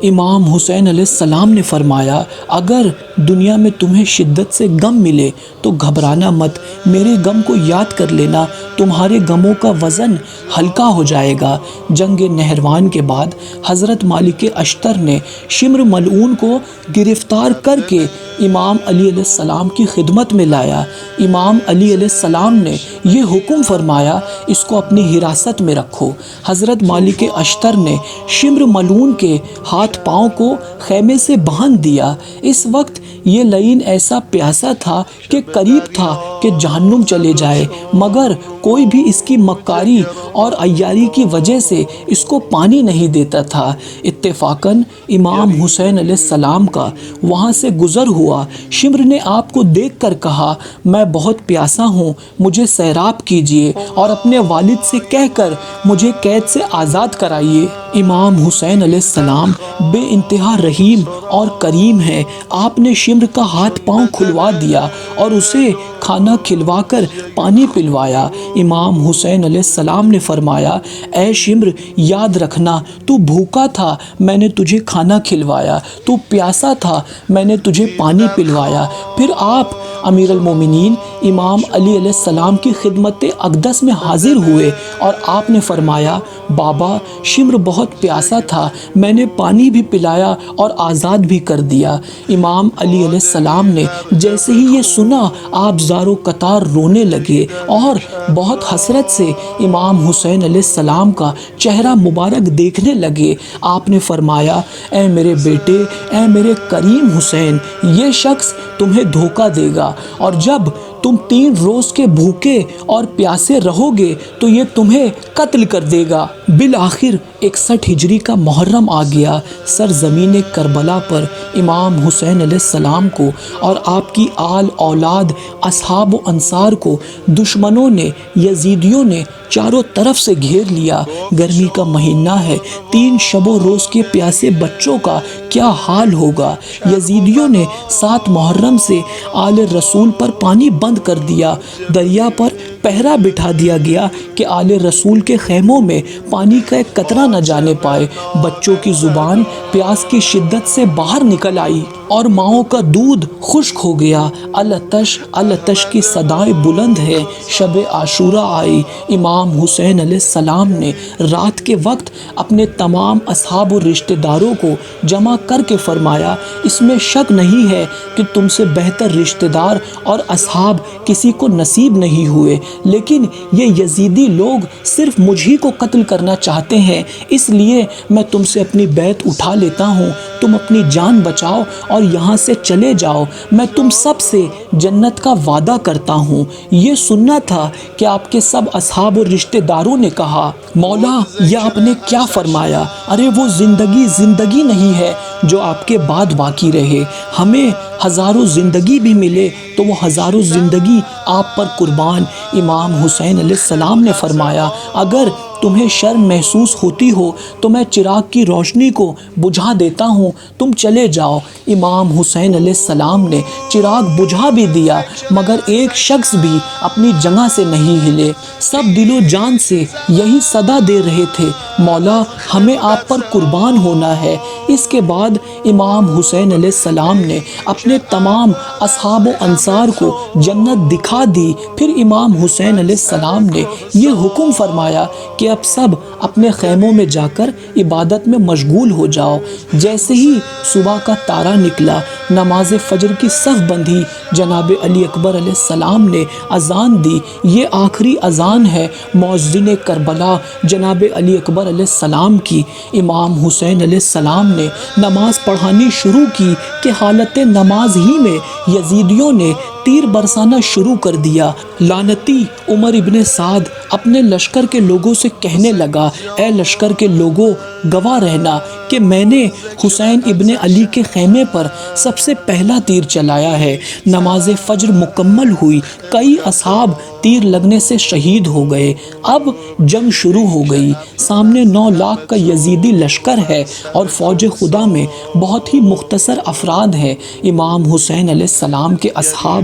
امام حسین علیہ السلام نے فرمایا اگر دنیا میں تمہیں شدت سے غم ملے تو گھبرانا مت، میرے غم کو یاد کر لینا، تمہارے غموں کا وزن ہلکا ہو جائے گا۔ جنگ نہروان کے بعد حضرت مالک اشتر نے شمر ملعون کو گرفتار کر کے امام علی علیہ السلام کی خدمت میں لایا۔ امام علی علیہ السلام نے یہ حکم فرمایا اس کو اپنی حراست میں رکھو۔ حضرت مالک اشتر نے شمر ملعون کے ہاتھ پاؤں کو خیمے سے باندھ دیا۔ اس وقت یہ لعین ایسا پیاسا تھا کہ قریب تھا کہ جہنم چلے جائے، مگر کوئی بھی اس کی مکاری اور عیاری کی وجہ سے اس کو پانی نہیں دیتا تھا۔ اتفاقاً امام حسین علیہ السلام کا وہاں سے گزر ہوا۔ شمر نے آپ کو دیکھ کر کہا میں بہت پیاسا ہوں، مجھے سیراب کیجیے اور اپنے والد سے کہہ کر مجھے قید سے آزاد کرائیے۔ امام حسین علیہ السلام بے انتہا رحیم اور کریم ہے۔ آپ نے شمر کا ہاتھ پاؤں کھلوا دیا اور اسے کھانا کھلوا کر پانی پلوایا۔ امام حسین علیہ السلام نے فرمایا اے شمر یاد رکھنا، تو بھوکا تھا میں نے تجھے کھانا کھلوایا، تو پیاسا تھا میں نے تجھے پانی پلوایا۔ پھر آپ امیر المومنین امام علی علیہ السلام کی خدمت اقدس میں حاضر ہوئے اور آپ نے فرمایا بابا شمر بہت پیاسا تھا، میں نے پانی بھی پلایا اور آزاد بھی کر دیا۔ امام علی علیہ السلام نے جیسے ہی یہ سنا آپ زار و قطار رونے لگے اور بہت حسرت سے امام حسین علیہ السلام کا چہرہ مبارک دیکھنے لگے۔ آپ نے فرمایا اے میرے بیٹے، اے میرے کریم حسین، یہ شخص تمہیں دھوکہ دے گا اور جب تم 3 روز کے بھوکے اور پیاسے رہو گے تو یہ تمہیں قتل کر دے گا۔ بالآخر 61 ہجری کا محرم آ گیا۔ سرزمین کربلا پر امام حسین علیہ السلام کو اور آپ کی آل اولاد اصحاب و انصار کو دشمنوں نے، یزیدیوں نے چاروں طرف سے گھیر لیا۔ گرمی کا مہینہ ہے، 3 شب و روز کے پیاسے بچوں کا کیا حال ہوگا۔ یزیدیوں نے 7 محرم سے آل رسول پر پانی بند کر دیا۔ دریا پر پہرا بٹھا دیا گیا کہ آل رسول کے خیموں میں پانی کا ایک قطرہ نہ جانے پائے۔ بچوں کی زبان پیاس کی شدت سے باہر نکل آئی اور ماؤں کا دودھ خشک ہو گیا۔ العطش العطش کی صدائیں بلند ہے، شب عاشورہ آئی۔ امام حسین علیہ السلام نے رات کے وقت اپنے تمام اصحاب و رشتہ داروں کو جمع کر کے فرمایا اس میں شک نہیں ہے کہ تم سے بہتر رشتہ دار اور اصحاب کسی کو نصیب نہیں ہوئے، لیکن یہ یزیدی لوگ صرف مجھ ہی کو قتل کرنا چاہتے ہیں، اس لیے میں تم سے اپنی بیعت اٹھا لیتا ہوں، تم اپنی جان بچاؤ اور یہاں سے چلے جاؤ، میں تم سب سے جنت کا وعدہ کرتا ہوں۔ یہ سننا تھا کہ آپ کے سب اصحاب اور رشتہ داروں نے کہا مولا یہ آپ نے کیا فرمایا؟ ارے وہ زندگی نہیں ہے جو آپ کے بعد باقی رہے، ہمیں ہزاروں زندگی بھی ملے تو وہ ہزاروں زندگی آپ پر قربان۔ امام حسین علیہ السلام نے فرمایا اگر تمہیں شرم محسوس ہوتی ہو تو میں چراغ کی روشنی کو بجھا دیتا ہوں، تم چلے جاؤ۔ امام حسین علیہ السلام نے چراغ بجھا بھی دیا مگر ایک شخص بھی اپنی جگہ سے نہیں ہلے۔ سب دل و جان سے یہی صدا دے رہے تھے مولا ہمیں آپ پر قربان ہونا ہے۔ اس کے بعد امام حسین علیہ السلام نے اپنے تمام اصحاب و انصار کو جنت دکھا دی۔ پھر امام حسین علیہ السلام نے یہ حکم فرمایا کہ اب سب اپنے خیموں میں جا کر عبادت میں مشغول ہو جاؤ۔ جیسے ہی صبح کا تارا نکلا، نماز فجر کی صف بندھی، جناب علی اکبر علیہ السلام نے اذان دی۔ یہ آخری اذان ہے مؤذن کربلا جناب علی اکبر علیہ السلام کی۔ امام حسین علیہ السلام نے نماز پڑھانی شروع کی کہ حالت نماز ہی میں یزیدیوں نے تیر برسانا شروع کر دیا۔ لعنتی عمر ابن سعد اپنے لشکر کے لوگوں سے کہنے لگا اے لشکر کے لوگوں گواہ رہنا کہ میں نے حسین ابن علی کے خیمے پر سب سے پہلا تیر چلایا ہے۔ نماز فجر مکمل ہوئی، کئی اصحاب تیر لگنے سے شہید ہو گئے۔ اب جنگ شروع ہو گئی، سامنے 9 لاکھ کا یزیدی لشکر ہے اور فوج خدا میں بہت ہی مختصر افراد ہیں۔ امام حسین علیہ السلام کے اصحاب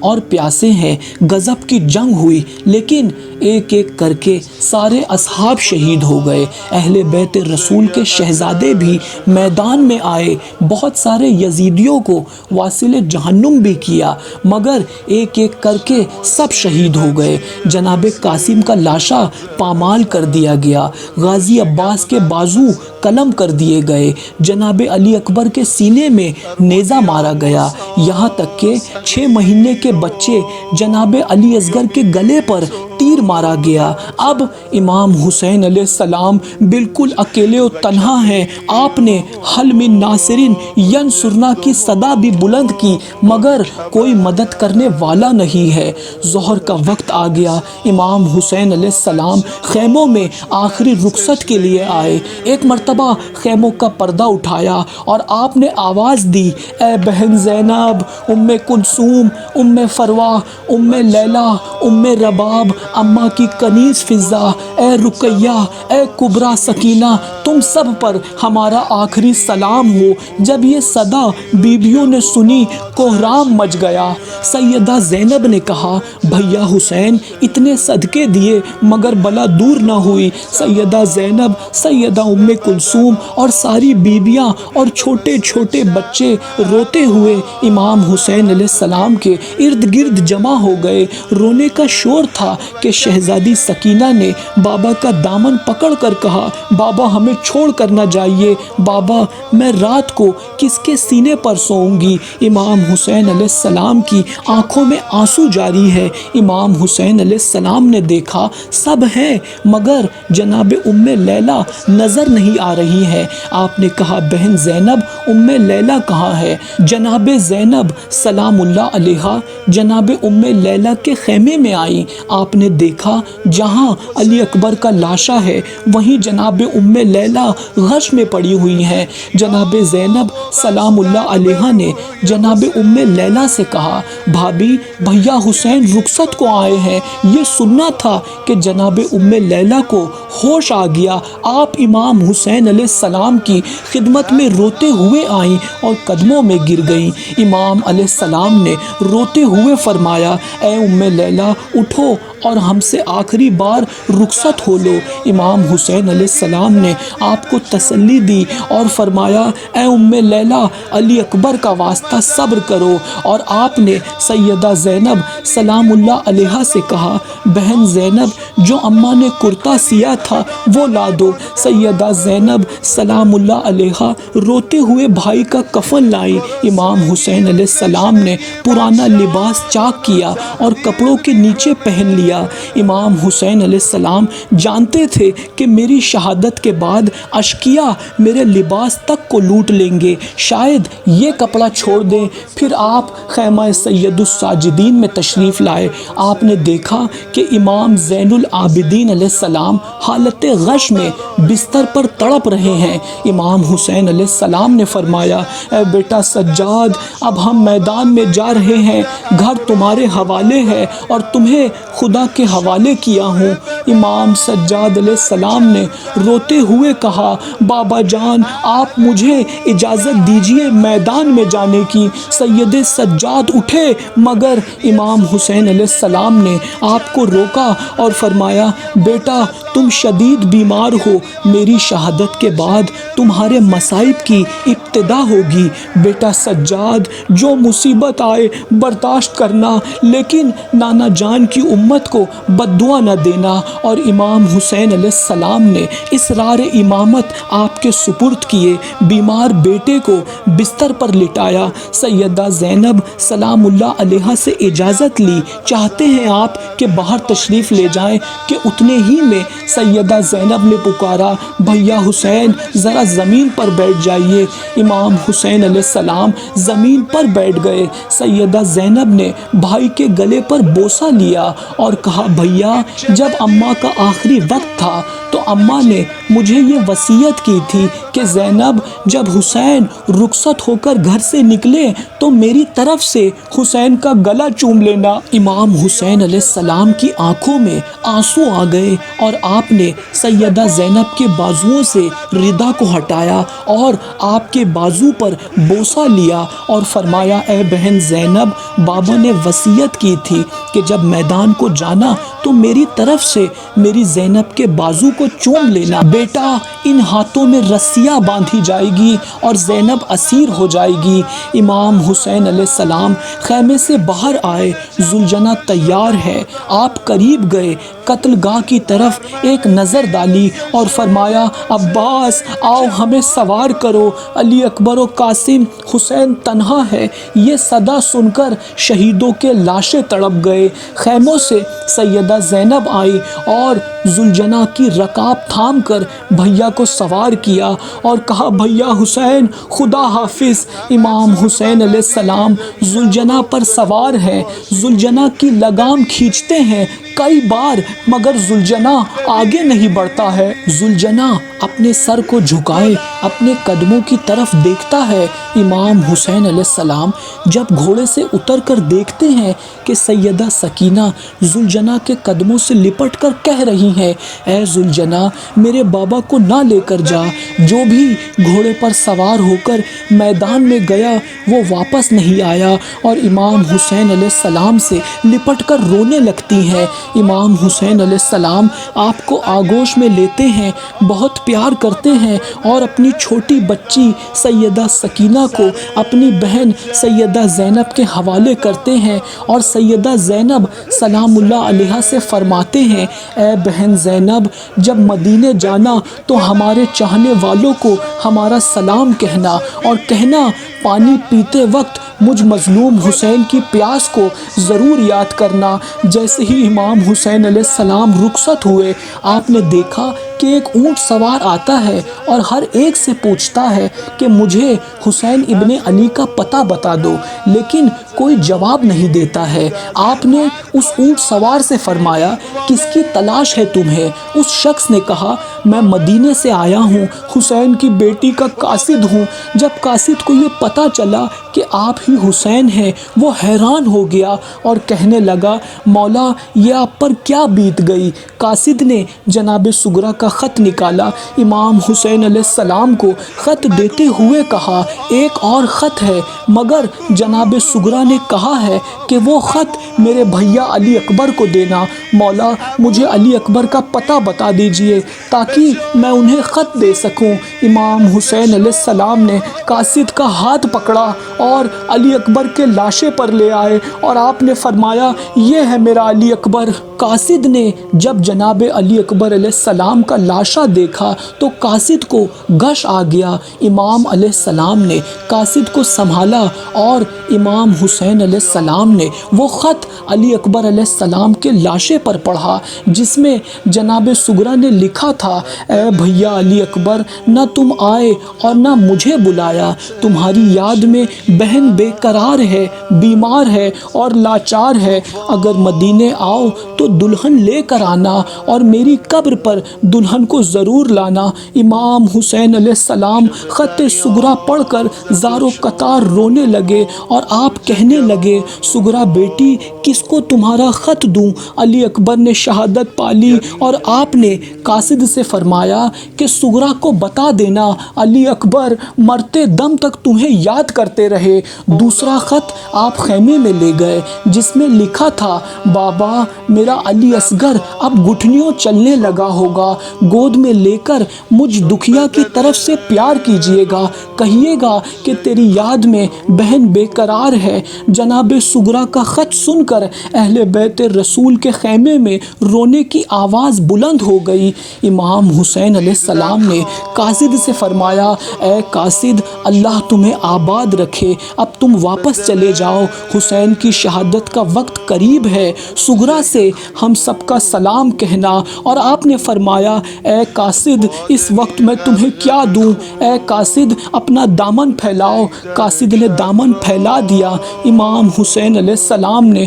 اور پیاسے ہیں۔ غضب کی جنگ ہوئی، لیکن ایک ایک کر کے سارے اصحاب شہید ہو گئے۔ اہل بیت رسول کے شہزادے بھی میدان میں آئے، بہت سارے یزیدیوں کو واصل جہنم بھی کیا، مگر ایک ایک کر کے سب شہید ہو گئے۔ جناب قاسم کا لاشا پامال کر دیا گیا، غازی عباس کے بازو قلم کر دیے گئے، جناب علی اکبر کے سینے میں نیزہ مارا گیا، یہاں تک کہ 6 مہینے کے بچے جناب علی اصغر کے گلے پر تیر مارا گیا۔ اب امام حسین علیہ السلام بالکل اکیلے و تنہا ہیں۔ آپ نے حل من ناصرین ینصرنا کی صدا بھی بلند کی، مگر کوئی مدد کرنے والا نہیں ہے۔ ظہر کا وقت آ گیا، امام حسین علیہ السلام خیموں میں آخری رخصت کے لیے آئے۔ ایک مرتبہ خیموں کا پردہ اٹھایا اور آپ نے آواز دی، اے بہن زینب، ام کلثوم، ام فروا، ام لیلہ، ام رباب، اماں کی کنیز فضہ، اے رقیہ، اے کبریٰ سکینہ، تم سب پر ہمارا آخری سلام ہو۔ جب یہ صدا بیبیوں نے سنی، کوہرام مچ گیا۔ سیدہ زینب نے کہا، بھیا حسین اتنے صدقے دیے مگر بلا دور نہ ہوئی۔ سیدہ زینب، سیدہ ام کلثوم اور ساری بیبیاں اور چھوٹے چھوٹے بچے روتے ہوئے امام حسین علیہ السلام کے ارد گرد جمع ہو گئے۔ رونے کا شور تھا کہ شہزادی سکینہ نے بابا کا دامن پکڑ کر کہا، بابا ہمیں چھوڑ کر نہ جائیے، بابا میں رات کو کس کے سینے پر سوؤں گی۔ امام حسین علیہ السلام کی آنکھوں میں آنسو جاری ہے۔ امام حسین علیہ السلام نے دیکھا سب ہیں مگر جناب ام لیلہ نظر نہیں آ رہی ہے۔ آپ نے کہا، بہن زینب، ام لیلہ کہاں ہے؟ جناب زینب سلام اللہ علیہا جناب ام لیلہ کے خیمے میں آئی۔ آپ نے دیکھا جہاں علی اکبر کا لاشا ہے وہیں جناب ام لیلہ غش میں پڑی ہوئی ہیں۔ جناب زینب سلام اللہ علیہا نے جناب ام لیلہ سے کہا، بھابی بھیا حسین رخصت کو آئے ہیں۔ یہ سننا تھا کہ جناب ام لیلہ کو ہوش آ گیا۔ آپ امام حسین علیہ السلام کی خدمت میں روتے ہوئے آئیں اور قدموں میں گر گئیں۔ امام علیہ السلام نے روتے ہوئے فرمایا، اے ام لیلہ اٹھو اور ہم سے آخری بار رخصت ہو لو۔ امام حسین علیہ السلام نے آپ کو تسلی دی اور فرمایا، اے ام لیلہ علی اکبر کا واسطہ صبر کرو۔ اور آپ نے سیدہ زینب سلام اللہ علیہا سے کہا، بہن زینب جو اماں نے کرتا سیا تھا وہ لا دو۔ سیدہ زینب سلام اللہ علیہا روتے ہوئے بھائی کا کفن لائی۔ امام حسین علیہ السلام نے پرانا لباس چاک کیا اور کپڑوں کے نیچے پہن لیا۔ امام حسین علیہ السلام جانتے تھے کہ میری شہادت کے بعد اشقیاء میرے لباس تک کو لوٹ لیں گے، شاید یہ کپڑا چھوڑ دیں۔ پھر آپ خیمہ سید الساجدین میں تشریف لائے۔ آپ نے دیکھا کہ امام زین العابدین علیہ السلام حالت غش میں بستر پر تڑپ رہے ہیں۔ امام حسین علیہ السلام نے فرمایا، اے بیٹا سجاد، اب ہم میدان میں جا رہے ہیں، گھر تمہارے حوالے ہے اور تمہیں خدا کے حوالے کیا ہوں۔ امام سجاد علیہ السلام نے روتے ہوئے کہا، بابا جان آپ مجھے اجازت دیجئے میدان میں جانے کی۔ سید سجاد اٹھے مگر امام حسین علیہ السلام نے آپ کو روکا اور فرمایا، بیٹا تم شدید بیمار ہو، میری شہادت کے بعد تمہارے مصائب کی ابتدا ہوگی۔ بیٹا سجاد جو مصیبت آئے برداشت کرنا، لیکن نانا جان کی امت کو بد دعا نہ دینا۔ اور امام حسین علیہ السلام نے اسرار امامت آپ کے سپرد کیے، بیمار بیٹے کو بستر پر لٹایا۔ سیدہ زینب سلام اللہ علیہا سے اجازت لی، چاہتے ہیں آپ کہ باہر تشریف لے جائیں کہ اتنے ہی میں سیدہ زینب نے پکارا، بھیا حسین ذرا زمین پر بیٹھ جائیے۔ امام حسین علیہ السلام زمین پر بیٹھ گئے۔ سیدہ زینب نے بھائی کے گلے پر بوسہ لیا اور کہا، بھیا جب اماں اماں کا آخری وقت تھا تو اماں نے مجھے یہ وصیت کی تھی کہ زینب جب حسین رخصت ہو کر گھر سے نکلے تو میری طرف سے حسین کا گلا چوم لینا۔ امام حسین علیہ السلام کی آنکھوں میں آنسو آ گئے اور آپ نے سیدہ زینب کے بازوؤں سے ردا کو ہٹایا اور آپ کے بازو پر بوسہ لیا اور فرمایا اے بہن زینب، بابا نے وصیت کی تھی کہ جب میدان کو جانا تو میری طرف سے میری زینب کے بازو کو چوم لینا۔ بیٹا ان ہاتھوں میں رسیاں باندھی جائے گی اور زینب اسیر ہو جائے گی۔ امام حسین علیہ السلام خیمے سے باہر آئے، زلجنہ تیار ہے۔ آپ قریب گئے، قتل گاہ کی طرف ایک نظر ڈالی اور فرمایا عباس آؤ ہمیں سوار کرو، علی اکبر و قاسم، حسین تنہا ہے۔ یہ صدا سن کر شہیدوں کے لاشیں تڑپ گئے۔ خیموں سے سیدہ زینب آئی اور زلجنہ کی رکاب تھام کر بھیا کو سوار کیا اور کہا بھیا حسین خدا حافظ۔ امام حسین علیہ السلام زلجنہ پر سوار ہیں، زلجنہ کی لگام کھینچتے ہیں کئی بار مگر زلجنہ آگے نہیں بڑھتا ہے۔ زلجنہ اپنے سر کو جھکائے اپنے قدموں کی طرف دیکھتا ہے۔ امام حسین علیہ السلام جب گھوڑے سے اتر کر دیکھتے ہیں کہ سیدہ سکینہ زلجنہ کے قدموں سے لپٹ کر کہہ رہی ہیں اے زلجنہ میرے بابا کو نہ لے کر جا، جو بھی گھوڑے پر سوار ہو کر میدان میں گیا وہ واپس نہیں آیا، اور امام حسین علیہ السلام سے لپٹ کر رونے لگتی ہیں۔ امام حسین علیہ السلام آپ کو آغوش میں لیتے ہیں، بہت پیار کرتے ہیں اور اپنی چھوٹی بچی سیدہ سکینہ کو اپنی بہن سیدہ زینب کے حوالے کرتے ہیں، اور سیدہ زینب سلام اللہ علیہا سے فرماتے ہیں اے بہن زینب جب مدینے جانا تو ہمارے چاہنے والوں کو ہمارا سلام کہنا، اور کہنا پانی پیتے وقت مجھ مظلوم حسین کی پیاس کو ضرور یاد کرنا۔ جیسے ہی امام حسین علیہ السلام رخصت ہوئے، آپ نے دیکھا کہ ایک اونٹ سوار آتا ہے اور ہر ایک سے پوچھتا ہے کہ مجھے حسین ابن علی کا پتہ بتا دو، لیکن کوئی جواب نہیں دیتا ہے۔ آپ نے اس اونٹ سوار سے فرمایا کس کی تلاش ہے تمہیں؟ اس شخص نے کہا میں مدینے سے آیا ہوں، حسین کی بیٹی کا قاصد ہوں۔ جب قاصد کو یہ پتہ چلا کہ آپ ہی حسین ہیں وہ حیران ہو گیا اور کہنے لگا مولا یہ آپ پر کیا بیت گئی؟ قاصد نے جناب سغرا کا خط نکالا، امام حسین علیہ السلام کو خط دیتے ہوئے کہا ایک اور خط ہے مگر جناب سغرا نے کہا ہے کہ وہ خط میرے بھیا علی اکبر کو دینا۔ مولا مجھے علی اکبر کا پتہ بتا دیجئے تاکہ میں انہیں خط دے سکوں۔ امام حسین علیہ السلام نے قاصد کا ہاتھ پکڑا اور علی اکبر کے لاشے پر لے آئے اور آپ نے فرمایا یہ ہے میرا علی اکبر۔ قاصد نے جب جناب علی اکبر علیہ السلام کا لاشا دیکھا تو قاصد کو غش آ گیا۔ امام علیہ السلام نے قاصد کو سنبھالا اور امام حسین علیہ السلام نے وہ خط علی اکبر علیہ السلام کے لاشے پر پڑھا جس میں جناب سغرا نے لکھا تھا اے بھیا علی اکبر نہ تم آئے اور نہ مجھے بلایا، تمہاری یاد میں بہن بے قرار ہے، بیمار ہے اور لاچار ہے، اگر مدینے آؤ تو دلہن لے کر آنا اور میری قبر پر دلہن کو ضرور لانا۔ امام حسین علیہ السلام خط سغرا پڑھ کر زار و قطار رونے لگے اور آپ کہنے لگے سغرا بیٹی کس کو تمہارا خط دوں؟ علی اکبر نے شہادت پالی اور آپ نے قاصد سے فرمایا کہ سغرا کو بتا دینا علی اکبر مرتے دم تک تمہیں یاد کرتے رہے۔ دوسرا خط آپ خیمے میں لے گئے جس میں لکھا تھا بابا میرا علی اصغر اب گھٹنیوں چلنے لگا ہوگا، گود میں لے کر مجھ دکھیا کی طرف سے پیار کیجیے گا، کہیے گا کہ تیری یاد میں بہن بے قرار ہے۔ جناب سغرا کا خط سن کر اہل بیت رسول کے خیمے میں رونے کی آواز بلند ہو گئی۔ امام حسین علیہ السلام نے قاصد سے فرمایا اے قاصد اللہ تمہیں آباد رکھے، اب تم واپس چلے جاؤ، حسین کی شہادت کا وقت قریب ہے، سغرا سے ہم سب کا سلام کہنا۔ اور آپ نے فرمایا اے قاصد اس وقت میں تمہیں کیا دوں؟ اے قاصد اپنا دامن پھیلاؤ۔ قاصد نے دامن پھیلا دیا۔ امام حسین علیہ السلام نے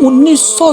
1900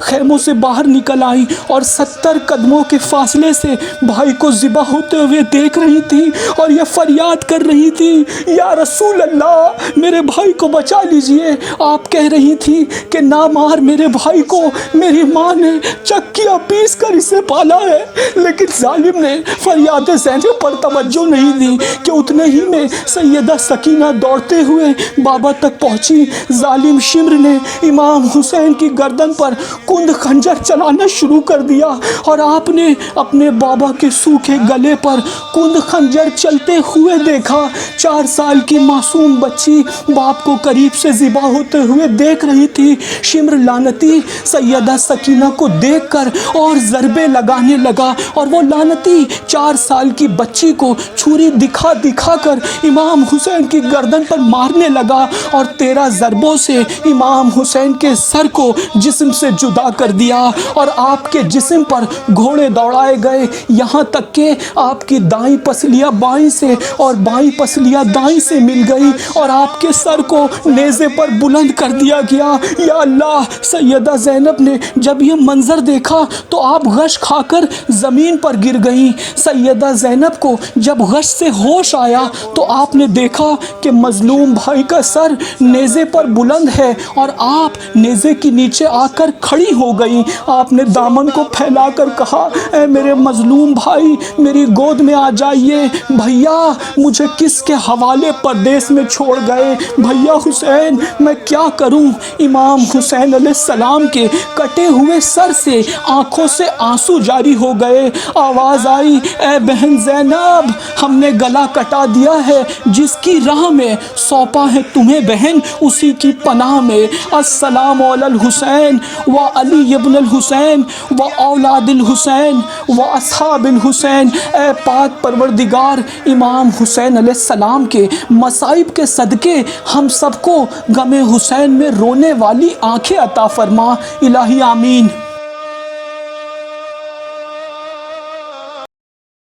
خیموں سے باہر نکل آئی اور 70 قدموں کے فاصلے سے بھائی کو ذبح ہوتے ہوئے دیکھ رہی تھی اور یہ فریاد کر رہی تھی، یا رسول اللہ میرے بھائی کو بچا لیجئے۔ آپ کہہ رہی تھی کہ نہ مار میرے بھائی کو، میری ماں نے چکیاں پیس کر اسے پالا ہے۔ لیکن ظالم نے فریاد زینب پر توجہ نہیں دی کہ اتنے ہی میں سیدہ سکینہ دوڑتے ہوئے بابا تک پہنچی۔ ظالم شمر نے امام حسین کی گردن پر کند خنجر چلانا شروع کر دیا اور آپ نے اپنے بابا کے سوکھے گلے پر کند خنجر چلتے ہوئے دیکھا۔ 4 سال کی معصوم بچی باپ کو قریب سے ذبح ہوتے ہوئے دیکھ رہی تھی۔ شمر لعنتی سیدہ سکینہ کو دیکھ کر اور ضربے لگانے لگا اور وہ لعنتی 4 سال کی بچی کو چھری دکھا دکھا کر امام حسین کی گردن پر مارنے لگا اور 13 ضربوں سے امام حسین کے سر کو جسم سے جدا کر دیا اور آپ کے جسم پر گھوڑے دوڑائے گئے، یہاں تک کہ آپ کی دائیں پسلیاں بائیں سے اور بائیں پسلیاں دائیں سے مل گئی اور آپ کے سر کو نیزے پر بلند کر دیا گیا۔ یا اللہ! سیدہ زینب نے جب یہ منظر دیکھا تو آپ غش کھا کر زمین پر گر گئیں۔ سیدہ زینب کو جب غش سے ہوش آیا تو آپ نے دیکھا کہ مظلوم بھائی کا سر نیزے پر بلند ہے اور آپ نیزے کے نیچے آ کر کھڑی ہو گئی۔ آپ نے دامن کو پھیلا کر کہا، اے میرے مظلوم بھائی میری گود میں آ جائیے۔ بھیا مجھے کس کے حوالے پردیس میں چھوڑ گئے؟ بھیا حسین میں کیا کروں؟ امام حسین علیہ السلام کے کٹے ہوئے سر سے آنکھوں سے آنسو جاری ہو گئے۔ آواز آئی، اے بہن زینب ہم نے گلا کٹا دیا ہے، جس کی راہ میں سونپا ہے تمہیں بہن اسی کی پناہ میں۔ السلام علی الحسین و علی ابن الحسین و اولاد الحسین و اصحاب الحسین۔ اے پاک پروردگار امام حسین علیہ السلام کے مصائب کے صدقے ہم سب کو غم حسین میں رونے والی آنکھیں عطا فرما۔ الہی آمین۔